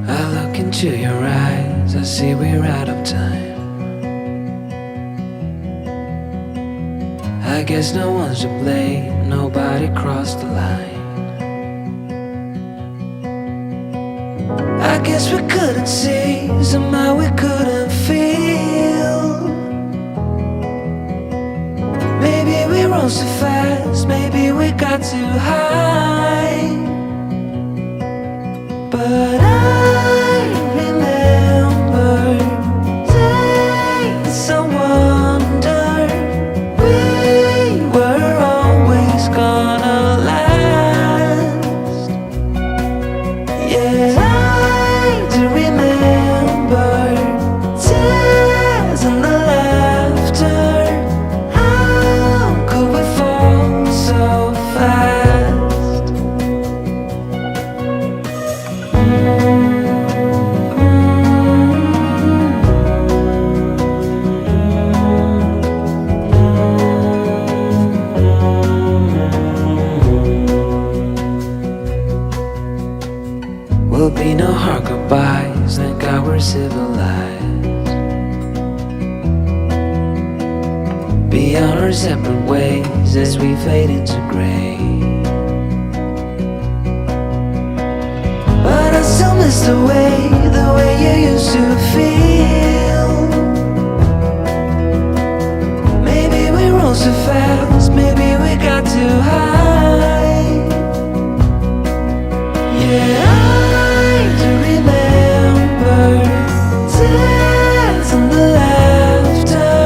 I look into your eyes, I see we're out of time. I guess no one's to blame, nobody crossed the line. I guess we couldn't see, somehow we couldn't feel. Maybe we rose too fast, maybe we got too high. But I remember days I wonder we were always gonna last. Yeah, I do remember tears and the laughter. How could we fall so fast? Will be no hard goodbyes, thank God we're civilized. Be on our separate ways as we fade into gray. But I still miss the way you used to feel. Maybe we rose too fast, maybe we got too high. Yeah, I do remember tears and the laughter.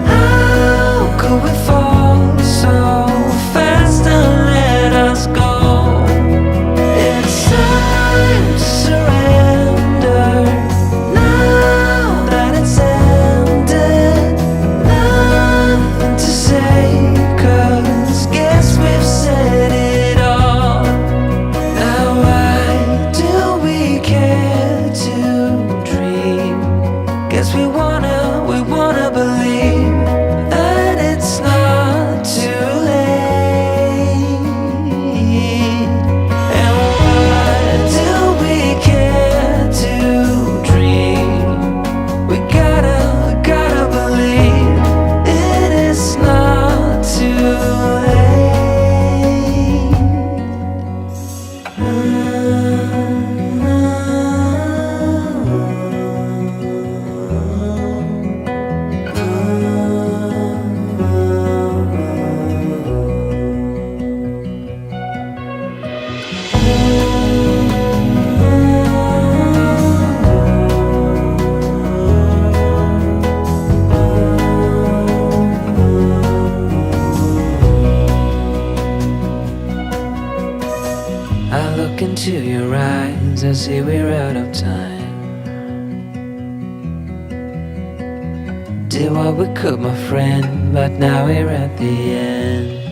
How could we fall so fast and let us go? It's time to surrender now that it's ended. Nothing to say, 'cause guess we've said it all. Now why do we care to dream? Guess we wanna believe that it's not too late. And why do we care to dream? We gotta believe it is not too late. I look into your eyes, I see we're out of time. Did what we could, my friend, but now we're at the end.